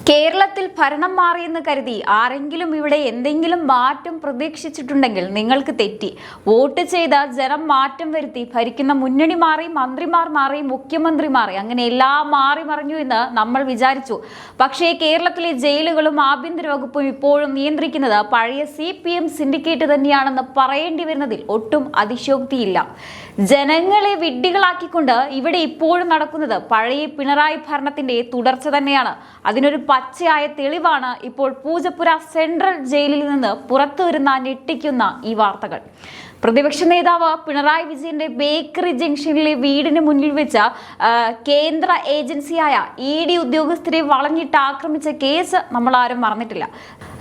കേരളത്തിൽ ഭരണം മാറിയെന്ന് കരുതി ആരെങ്കിലും ഇവിടെ എന്തെങ്കിലും മാറ്റം പ്രതീക്ഷിച്ചിട്ടുണ്ടെങ്കിൽ നിങ്ങൾക്ക് തെറ്റി. വോട്ട് ചെയ്ത ജനം മാറ്റം വരുത്തി ഭരിക്കുന്ന മുന്നണി മാറി, മന്ത്രിമാർ മാറി, മുഖ്യമന്ത്രി മാറി, അങ്ങനെ എല്ലാം മാറി മറിഞ്ഞു എന്ന് നമ്മൾ വിചാരിച്ചു. പക്ഷേ കേരളത്തിലെ ജയിലുകളും ആഭ്യന്തര വകുപ്പും ഇപ്പോഴും നിയന്ത്രിക്കുന്നത് പഴയ CPM സിൻഡിക്കേറ്റ് തന്നെയാണെന്ന് പറയേണ്ടി വരുന്നതിൽ ഒട്ടും അതിശയോക്തിയില്ല. ജനങ്ങളെ വിഡ്ഢികളാക്കിക്കൊണ്ട് ഇവിടെ ഇപ്പോഴും നടക്കുന്നത് പഴയ പിണറായി ഭരണത്തിന്റെ തുടർച്ച തന്നെയാണ്. അതിനൊരു പച്ചയായ തെളിവാണ് ഇപ്പോൾ പൂജപ്പുര സെൻട്രൽ ജയിലിൽ നിന്ന് പുറത്തു വരുന്ന ഞെട്ടിക്കുന്ന ഈ വാർത്തകൾ. പ്രതിപക്ഷ നേതാവ് പിണറായി വിജയന്റെ ബേക്കറി ജംഗ്ഷനിലെ വീടിന് മുന്നിൽ വെച്ച കേന്ദ്ര ഏജൻസിയായ ED ഉദ്യോഗസ്ഥരെ വളഞ്ഞിട്ട് ആക്രമിച്ച കേസ് നമ്മൾ ആരും മറന്നിട്ടില്ല.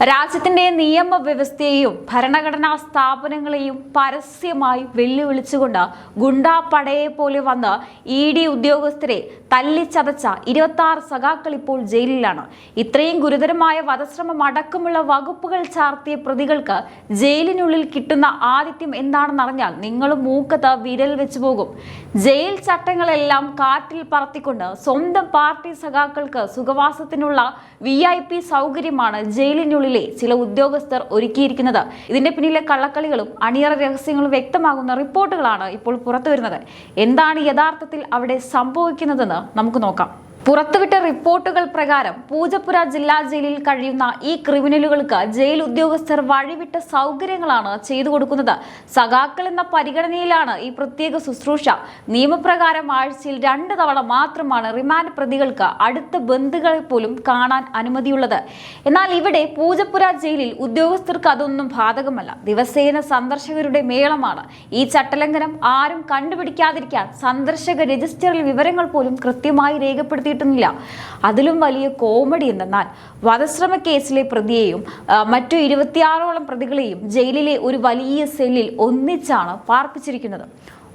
രാജ്യത്തിന്റെ നിയമവ്യവസ്ഥയെയും ഭരണഘടനാ സ്ഥാപനങ്ങളെയും പരസ്യമായി വെല്ലുവിളിച്ചുകൊണ്ട് ഗുണ്ടാ പടയെ പോലെ വന്ന് ED ഉദ്യോഗസ്ഥരെ തല്ലിച്ചതച്ച 26 സഖാക്കൾ ഇപ്പോൾ ജയിലിലാണ്. ഇത്രയും ഗുരുതരമായ വധശ്രമം അടക്കമുള്ള വകുപ്പുകൾ ചാർത്തിയ പ്രതികൾക്ക് ജയിലിനുള്ളിൽ കിട്ടുന്ന ആതിഥ്യം എന്താണെന്നറിഞ്ഞാൽ നിങ്ങളും മൂക്കത്ത് വിരൽ വെച്ചു പോകും. ജയിൽ ചട്ടങ്ങളെല്ലാം കാറ്റിൽ പറത്തിക്കൊണ്ട് സ്വന്തം പാർട്ടി സഖാക്കൾക്ക് സുഖവാസത്തിനുള്ള VIP സൗകര്യമാണ് ജയിലിനുള്ളിലെ ചില ഉദ്യോഗസ്ഥർ ഒരുക്കിയിരിക്കുന്നത്. ഇതിന്റെ പിന്നിലെ കള്ളക്കളികളും അണിയറ രഹസ്യങ്ങളും വ്യക്തമാകുന്ന റിപ്പോർട്ടുകളാണ് ഇപ്പോൾ പുറത്തു വരുന്നത്. എന്താണ് യഥാർത്ഥത്തിൽ അവിടെ സംഭവിക്കുന്നതെന്ന് നമുക്ക് നോക്കാം. പുറത്തുവിട്ട റിപ്പോർട്ടുകൾ പ്രകാരം പൂജപ്പുര ജില്ലാ ജയിലിൽ കഴിയുന്ന ഈ ക്രിമിനലുകൾക്ക് ജയിൽ ഉദ്യോഗസ്ഥർ വഴിവിട്ട സൗകര്യങ്ങളാണ് ചെയ്തു കൊടുക്കുന്നത്. സഖാക്കൾ എന്ന പരിഗണനയിലാണ് ഈ പ്രത്യേക ശുശ്രൂഷ. നിയമപ്രകാരം ആഴ്ചയിൽ 2 തവണ മാത്രമാണ് റിമാൻഡ് പ്രതികൾക്ക് അടുത്ത ബന്ധുക്കളെ പോലും കാണാൻ അനുമതിയുള്ളത്. എന്നാൽ ഇവിടെ പൂജപ്പുര ജയിലിൽ ഉദ്യോഗസ്ഥർക്ക് അതൊന്നും ബാധകമല്ല. ദിവസേന സന്ദർശകരുടെ മേളമാണ്. ഈ ചട്ടലംഘനം ആരും കണ്ടുപിടിക്കാതിരിക്കാൻ സന്ദർശക രജിസ്റ്ററിൽ വിവരങ്ങൾ പോലും കൃത്യമായി രേഖപ്പെടുത്തി. അതിലും വലിയ കോമഡി എന്തെന്നാൽ വധശ്രമ കേസിലെ പ്രതിയെയും മറ്റു 26ഓളം പ്രതികളെയും ജയിലിലെ ഒരു വലിയ സെല്ലിൽ ഒന്നിച്ചാണ് പാർപ്പിച്ചിരിക്കുന്നത്.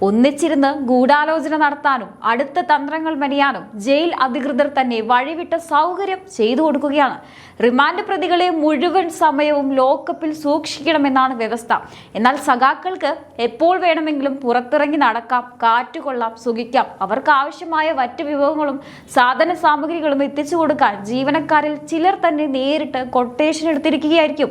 ഒന്നിച്ചിരുന്ന് ഗൂഢാലോചന നടത്താനും അടുത്ത തന്ത്രങ്ങൾ മെനയാനും ജയിൽ അധികൃതർ തന്നെ വഴിവിട്ട സൗകര്യം ചെയ്തു കൊടുക്കുകയാണ്. റിമാൻഡ് പ്രതികളെ മുഴുവൻ സമയവും ലോക്കപ്പിൽ സൂക്ഷിക്കണമെന്നാണ് വ്യവസ്ഥ. എന്നാൽ സഖാക്കൾക്ക് എപ്പോൾ വേണമെങ്കിലും പുറത്തിറങ്ങി നടക്കാം, കാറ്റുകൊള്ളാം, സുഖിക്കാം. അവർക്ക് ആവശ്യമായ മറ്റു വിഭവങ്ങളും സാധന സാമഗ്രികളും എത്തിച്ചു കൊടുക്കാൻ ജീവനക്കാരിൽ ചിലർ തന്നെ നേരിട്ട് കൊട്ടേഷൻ എടുത്തിരിക്കുകയായിരിക്കും.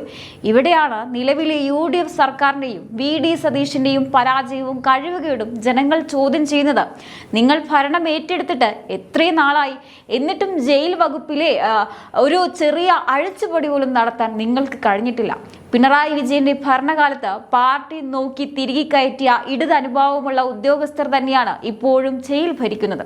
ഇവിടെയാണ് നിലവിലെ UDF സർക്കാരിന്റെയും VD സതീശന്റെയും പരാജയവും കഴിവുകേടും ജനങ്ങൾ ചോദ്യം ചെയ്യുന്നത്. നിങ്ങൾ ഭരണം ഏറ്റെടുത്തിട്ട് എത്രയും നാളായി, എന്നിട്ടും ജയിൽ വകുപ്പിലെ ഒരു ചെറിയ അഴിച്ചുപൊടി പോലും നടത്താൻ നിങ്ങൾക്ക് കഴിഞ്ഞിട്ടില്ല. പിണറായി വിജയന്റെ ഭരണകാലത്ത് പാർട്ടി നോക്കി തിരികെ കയറ്റിയ ഇടത് അനുഭവമുള്ള ഉദ്യോഗസ്ഥർ തന്നെയാണ് ഇപ്പോഴും ജയിൽ ഭരിക്കുന്നത്.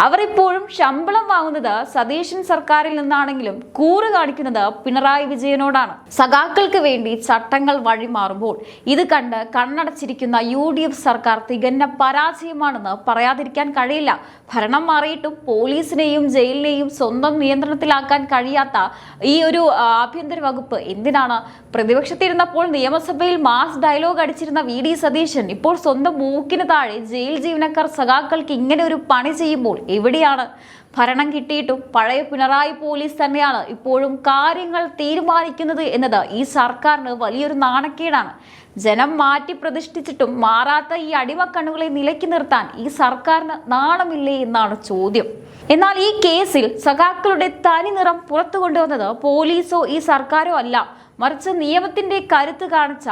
അവർ ഇപ്പോഴും ശമ്പളം വാങ്ങുന്നത് സതീശൻ സർക്കാരിൽ നിന്നാണെങ്കിലും കൂറ് കാണിക്കുന്നത് പിണറായി വിജയനോടാണ്. സഖാക്കൾക്ക് വേണ്ടി ചട്ടങ്ങൾ വഴിമാറുമ്പോൾ ഇത് കണ്ട് കണ്ണടച്ചിരിക്കുന്ന UDF സർക്കാർ തികഞ്ഞ പരാജയമാണെന്ന് പറയാതിരിക്കാൻ കഴിയില്ല. ഭരണം മാറിയിട്ടും പോലീസിനെയും ജയിലിനെയും സ്വന്തം നിയന്ത്രണത്തിലാക്കാൻ കഴിയാത്ത ഈ ഒരു ആഭ്യന്തര വകുപ്പ് എന്തിനാണ്? പ്രതിപക്ഷത്തിരുന്നപ്പോൾ നിയമസഭയിൽ മാസ് ഡയലോഗ് അടിച്ചിരുന്ന VD സതീശൻ ഇപ്പോൾ സ്വന്തം മൂക്കിന് താഴെ ജയിൽ ജീവനക്കാർ സഖാക്കൾക്ക് ഇങ്ങനെ ഒരു പണി ചെയ്യുമ്പോൾ എവിടെയാണ്? ഭരണം കിട്ടിയിട്ടും പഴയ പിണറായി പോലീസ് തന്നെയാണ് ഇപ്പോഴും കാര്യങ്ങൾ തീരുമാനിക്കുന്നത് എന്നത് ഈ സർക്കാരിന് വലിയൊരു നാണക്കേടാണ്. ജനം മാറ്റി പ്രതിഷ്ഠിച്ചിട്ടും മാറാത്ത ഈ അടിമക്കണ്ണുകളെ നിലയ്ക്ക് നിർത്താൻ ഈ സർക്കാരിന് നാണമില്ലേ എന്നാണ് ചോദ്യം. എന്നാൽ ഈ കേസിൽ സഖാക്കളുടെ തനി നിറം പുറത്തു കൊണ്ടുവന്നത് പോലീസോ ഈ സർക്കാരോ അല്ല, മറിച്ച് നിയമത്തിന്റെ കരുത്ത് കാണിച്ച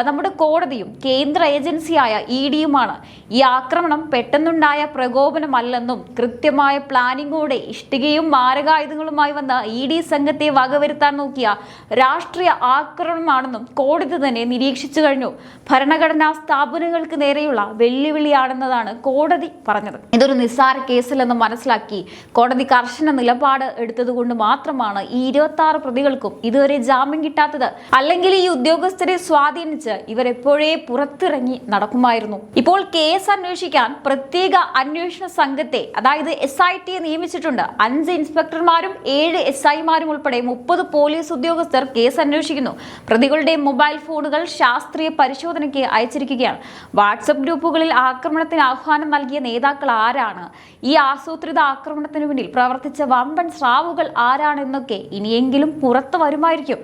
നമ്മുടെ കോടതിയും കേന്ദ്ര ഏജൻസിയായ EDയുമാണ്. ഈ ആക്രമണം പെട്ടെന്നുണ്ടായ പ്രകോപനമല്ലെന്നും കൃത്യമായ പ്ലാനിങ്ങോടെ ഇഷ്ടികയും മാരകായുധങ്ങളുമായി വന്ന ED സംഘത്തെ വകവരുത്താൻ നോക്കിയ രാഷ്ട്രീയ ആക്രമണമാണെന്നും കോടതി തന്നെ നിരീക്ഷിച്ചു കഴിഞ്ഞു. ഭരണഘടനാ സ്ഥാപനങ്ങൾക്ക് നേരെയുള്ള വെല്ലുവിളിയാണെന്നതാണ് കോടതി പറഞ്ഞത്. ഇതൊരു നിസ്സാര കേസിലെന്ന് മനസ്സിലാക്കി കോടതി കർശന നിലപാട് എടുത്തതുകൊണ്ട് മാത്രമാണ് ഈ 26 പ്രതികൾക്കും ഇതുവരെ ജാമ്യം കിട്ടാത്തത്. അല്ലെങ്കിൽ ഈ ഉദ്യോഗസ്ഥരെ സ്വാധീനിച്ച് ഇവരെപ്പോഴേ പുറത്തിറങ്ങി നടക്കുമായിരുന്നു. ഇപ്പോൾ കേസ് അന്വേഷിക്കാൻ പ്രത്യേക അന്വേഷണ സംഘത്തെ, അതായത് SIT നിയമിച്ചിട്ടുണ്ട്. 5 ഇൻസ്പെക്ടർമാരും 7 SIമാരും ഉൾപ്പെടെ 30 പോലീസ് ഉദ്യോഗസ്ഥർ കേസ് അന്വേഷിക്കുന്നു. പ്രതികളുടെ മൊബൈൽ ഫോണുകൾ ശാസ്ത്രീയ പരിശോധനയ്ക്ക് അയച്ചിരിക്കുകയാണ്. വാട്സപ്പ് ഗ്രൂപ്പുകളിൽ ആക്രമണത്തിന് ആഹ്വാനം നൽകിയ നേതാക്കൾ ആരാണ്? ഈ ആസൂത്രിത ആക്രമണത്തിന് പിന്നിൽ പ്രവർത്തിച്ച വമ്പൻ സ്രാവുകൾ ആരാണെന്നൊക്കെ ഇനിയെങ്കിലും പുറത്തു വരുമായിരിക്കും.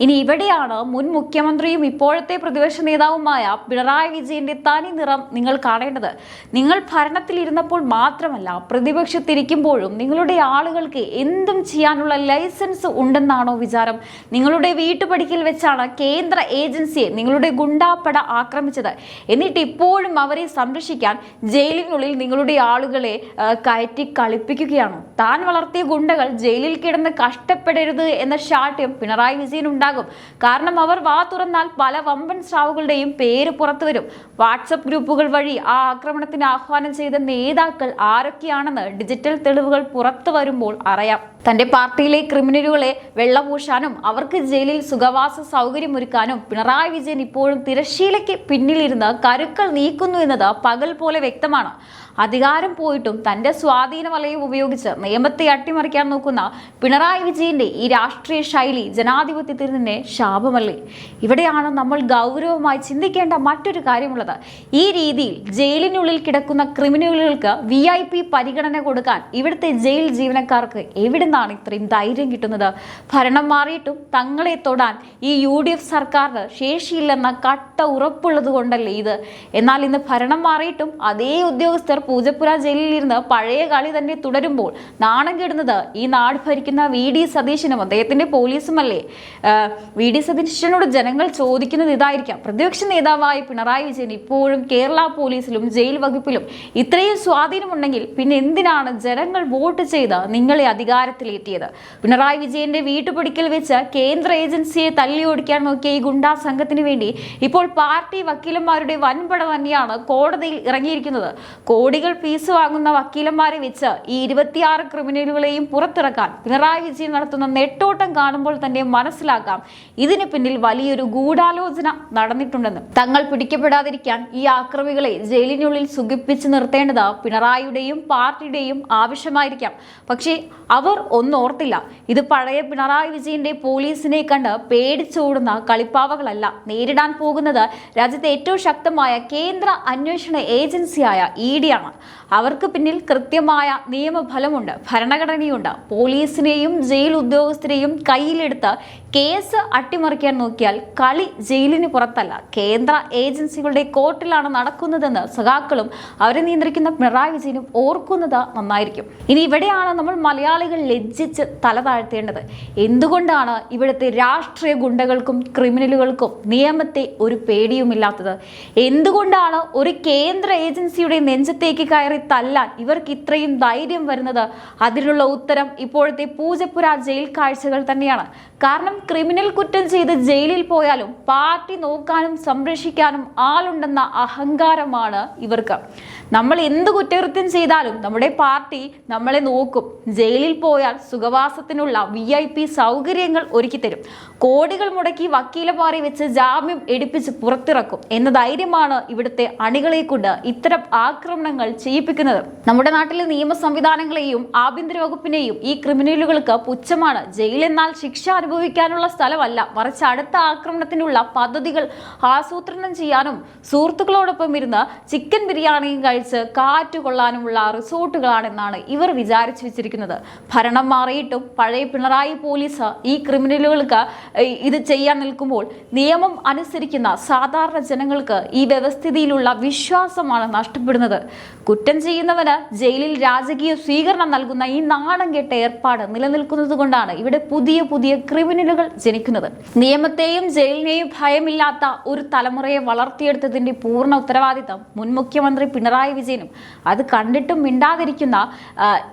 ഇനി ഇവിടെയാണ് മുൻ മുഖ്യമന്ത്രിയും ഇപ്പോഴത്തെ പ്രതിപക്ഷ നേതാവുമായ പിണറായി വിജയന്റെ തനി നിറം നിങ്ങൾ കാണേണ്ടത്. നിങ്ങൾ ഭരണത്തിലിരുന്നപ്പോൾ മാത്രമല്ല, പ്രതിപക്ഷത്തിരിക്കുമ്പോഴും നിങ്ങളുടെ ആളുകൾക്ക് എന്തും ചെയ്യാനുള്ള ലൈസൻസ് ഉണ്ടെന്നാണോ വിചാരം? നിങ്ങളുടെ വീട്ടുപടിക്കൽ വെച്ചാണ് കേന്ദ്ര ഏജൻസിയെ നിങ്ങളുടെ ഗുണ്ടാപ്പട ആക്രമിച്ചത്. എന്നിട്ട് ഇപ്പോഴും അവരെ സംരക്ഷിക്കാൻ ജയിലിനുള്ളിൽ നിങ്ങളുടെ ആളുകളെ കയറ്റി കളിപ്പിക്കുകയാണോ? താൻ വളർത്തിയ ഗുണ്ടകൾ ജയിലിൽ കിടന്ന് കഷ്ടപ്പെടരുത് എന്ന ശാഠ്യം പിണറായി വിജയൻ ഉണ്ടാകും. കാരണം അവർ വാ തുറന്നാൽ പല വമ്പൻ സ്രാവുകളുടെയും പേര് പുറത്തു വരും. വാട്സപ്പ് ഗ്രൂപ്പുകൾ വഴി ആ ആക്രമണത്തിന് ആഹ്വാനം ചെയ്ത നേതാക്കൾ ആരൊക്കെയാണെന്ന് ഡിജിറ്റൽ തെളിവുകൾ പുറത്തു വരുമ്പോൾ അറിയാം. തന്റെ പാർട്ടിയിലെ ക്രിമിനലുകളെ വെള്ളപൂശാനും അവർക്ക് ജയിലിൽ സുഖവാസ സൗകര്യമൊരുക്കാനും പിണറായി വിജയൻ ഇപ്പോഴും തിരശ്ശീലയ്ക്ക് പിന്നിലിരുന്ന് കരുക്കൾ നീക്കുന്നു എന്നത് പകൽ പോലെ വ്യക്തമാണ്. അധികാരം പോയിട്ടും തന്റെ സ്വാധീന വലയം ഉപയോഗിച്ച് നിയമത്തെ അട്ടിമറിക്കാൻ നോക്കുന്ന പിണറായി വിജയന്റെ ഈ രാഷ്ട്രീയ ശൈലി ജനാധിപത്യത്തിന് തന്നെ ശാപമല്ലേ? ഇവിടെയാണ് നമ്മൾ ഗൗരവമായി ചിന്തിക്കേണ്ട മറ്റൊരു കാര്യമുള്ളത്. ഈ രീതിയിൽ ജയിലിനുള്ളിൽ കിടക്കുന്ന ക്രിമിനലുകൾക്ക് VIP പരിഗണന കൊടുക്കാൻ ഇവിടുത്തെ ജയിൽ ജീവനക്കാർക്ക് എവിടുന്നാണ് ഇത്രയും ധൈര്യം കിട്ടുന്നത്? ഭരണം മാറിയിട്ടും തങ്ങളെ തൊടാൻ ഈ UDF സർക്കാരിന് ശേഷിയില്ലെന്ന കട്ട ഉറപ്പുള്ളത് കൊണ്ടല്ലേ ഇത്? എന്നാൽ ഇന്ന് ഭരണം മാറിയിട്ടും അതേ ഉദ്യോഗസ്ഥർ പൂജപ്പുര ജയിലിലിരുന്ന് പഴയ കളി തന്നെ തുടരുമ്പോൾ നാണം കെടുന്നത് ഈ നാട് ഭരിക്കുന്ന VD സതീശനും അദ്ദേഹത്തിന്റെ പോലീസുമല്ലേ? VD സതീശനോട് ജനങ്ങൾ ചോദിക്കുന്നത് ഇതായിരിക്കാം: പ്രതിപക്ഷ നേതാവായ പിണറായി വിജയൻ ഇപ്പോഴും കേരള പോലീസിലും ജയിൽ വകുപ്പിലും ഇത്രയും സ്വാധീനമുണ്ടെങ്കിൽ പിന്നെ എന്തിനാണ് ജനങ്ങൾ വോട്ട് ചെയ്ത് നിങ്ങളെ അധികാരത്തിലേറ്റിയത്? പിണറായി വിജയന്റെ വീട്ടുപടിക്കൽ വെച്ച് കേന്ദ്ര ഏജൻസിയെ തല്ലിയോടിക്കാൻ നോക്കിയ ഈ ഗുണ്ടാ സംഘത്തിന് വേണ്ടി ഇപ്പോൾ പാർട്ടി വക്കീലന്മാരുടെ വൻപട തന്നെയാണ് കോടതിയിൽ ഇറങ്ങിയിരിക്കുന്നത്. കോടികൾ ഫീസ് വാങ്ങുന്ന വക്കീലന്മാരെ വെച്ച് ഈ 26 ക്രിമിനലുകളെയും പുറത്തിറക്കാൻ പിണറായി വിജയൻ നടത്തുന്ന നെട്ടോട്ടം കാണുമ്പോൾ തന്നെ മനസ്സിലാക്കാം ഇതിന് പിന്നിൽ വലിയൊരു ഗൂഢാലോചന നടന്നിട്ടുണ്ടെന്ന്. തങ്ങൾ പിടിക്കപ്പെടാതിരിക്കാൻ ഈ ആക്രമികളെ ജയിലിനുള്ളിൽ സുഖിപ്പിച്ച് നിർത്തേണ്ടത് പിണറായിയുടെയും പാർട്ടിയുടെയും ആവശ്യമായിരിക്കാം. പക്ഷേ അവർ ഒന്നോർത്തില്ല, ഇത് പഴയ പിണറായി വിജയന്റെ പോലീസിനെ കണ്ട് പേടിച്ചോടുന്ന കളിപ്പാവകളല്ല. നേരിടാൻ പോകുന്നത് രാജ്യത്തെ ഏറ്റവും ശക്തമായ കേന്ദ്ര അന്വേഷണ ഏജൻസിയായ ED ആണ്. അവർക്ക് പിന്നിൽ കൃത്യമായ നിയമഫലമുണ്ട്, ഭരണഘടനയുണ്ട്. പോലീസിനെയും ജയിൽ ഉദ്യോഗസ്ഥരെയും കയ്യിലെടുത്ത് കേസ് അട്ടിമറിക്കാൻ നോക്കിയാൽ കളി ജയിലിന് പുറത്തല്ല, കേന്ദ്ര ഏജൻസികളുടെ കോർട്ടിലാണ് നടക്കുന്നതെന്ന് സഖാക്കളും അവരെ നിയന്ത്രിക്കുന്ന പിണറായി വിജയനും ഓർക്കുന്നത് നന്നായിരിക്കും. ഇനി ഇവിടെയാണ് നമ്മൾ മലയാളികൾ ലജ്ജിച്ച് തല താഴ്ത്തേണ്ടത്. എന്തുകൊണ്ടാണ് ഇവിടുത്തെ രാഷ്ട്രീയ ഗുണ്ടകൾക്കും ക്രിമിനലുകൾക്കും നിയമത്തെ ഒരു പേടിയുമില്ലാത്തത്? എന്തുകൊണ്ടാണ് ഒരു കേന്ദ്ര ഏജൻസിയുടെ നെഞ്ചത്തേക്ക് കയറി തല്ലാൻ ഇവർക്ക് ഇത്രയും ധൈര്യം വരുന്നത്? അതിനുള്ള ഉത്തരം ഇപ്പോഴത്തെ പൂജപ്പുര ജയിൽ കാഴ്ചകൾ തന്നെയാണ്. കാരണം ക്രിമിനൽ കുറ്റം ചെയ്ത് ജയിലിൽ പോയാലും പാർട്ടി നോക്കാനും സംരക്ഷിക്കാനും ആളുണ്ടെന്ന അഹങ്കാരമാണ് ഇവർക്ക്. നമ്മൾ എന്ത് കുറ്റകൃത്യം ചെയ്താലും നമ്മുടെ പാർട്ടി നമ്മളെ നോക്കും. ജയിലിൽ പോയാൽ സുഖവാസത്തിനുള്ള VIP സൗകര്യങ്ങൾ ഒരുക്കി തരും. കോടികൾ മുടക്കി വക്കീലന്മാരെ വെച്ച് ജാമ്യം എടുപ്പിച്ച് പുറത്തിറക്കും എന്ന ധൈര്യമാണ് ഇവിടുത്തെ അണികളെ കൊണ്ട് ഇത്തരം ആക്രമണങ്ങൾ ചെയ്യിപ്പിക്കുന്നത്. നമ്മുടെ നാട്ടിലെ നിയമ സംവിധാനങ്ങളെയും ആഭ്യന്തര വകുപ്പിനെയും ഈ ക്രിമിനലുകൾക്ക് പുച്ഛമാണ്. ജയിൽ എന്നാൽ ശിക്ഷ അനുഭവിക്കാനുള്ള സ്ഥലമല്ല, മറിച്ച് അടുത്ത ആക്രമണത്തിനുള്ള പദ്ധതികൾ ആസൂത്രണം ചെയ്യാനും സുഹൃത്തുക്കളോടൊപ്പം ഇരുന്ന് ചിക്കൻ ബിരിയാണിയും കഴിച്ച് കാറ്റുകൊള്ളാനുമുള്ള റിസോർട്ടുകളാണെന്നാണ് ഇവർ വിചാരിച്ചു വെച്ചിരിക്കുന്നത്. ഭരണം മാറിയിട്ടും പഴയ പിണറായി പോലീസ് ഈ ക്രിമിനലുകൾക്ക് ഇത് ചെയ്യാൻ നിൽക്കുമ്പോൾ നിയമം അനുസരിക്കുന്ന സാധാരണ ജനങ്ങൾക്ക് ഈ വ്യവസ്ഥിതിയിലുള്ള വിശ്വാസമാണ് നഷ്ടപ്പെടുന്നത്. കുറ്റം ചെയ്യുന്നവന് ജയിലിൽ രാജകീയ സ്വീകരണം നൽകുന്ന ഈ നാണം കെട്ട ഏർപ്പാട് നിലനിൽക്കുന്നത് കൊണ്ടാണ് ഇവിടെ പുതിയ പുതിയ ക്രിമിനലുകൾ ജനിക്കുന്നത്. നിയമത്തെയും ജയിലിനെയും ഭയമില്ലാത്ത ഒരു തലമുറയെ വളർത്തിയെടുത്തതിന്റെ പൂർണ്ണ ഉത്തരവാദിത്തം മുൻ മുഖ്യമന്ത്രി പിണറായി വിജയനും അത് കണ്ടിട്ടും മിണ്ടാതിരിക്കുന്ന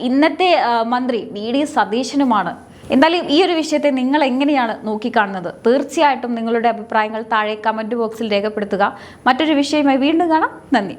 ഇന്നത്തെ മന്ത്രി VD സതീശനുമാണ്. എന്തായാലും ഈ ഒരു വിഷയത്തെ നിങ്ങൾ എങ്ങനെയാണ് നോക്കിക്കാണുന്നത്? തീർച്ചയായിട്ടും നിങ്ങളുടെ അഭിപ്രായങ്ങൾ താഴെ കമന്റ് ബോക്സിൽ രേഖപ്പെടുത്തുക. മറ്റൊരു വിഷയമായി വീണ്ടും കാണാം. നന്ദി.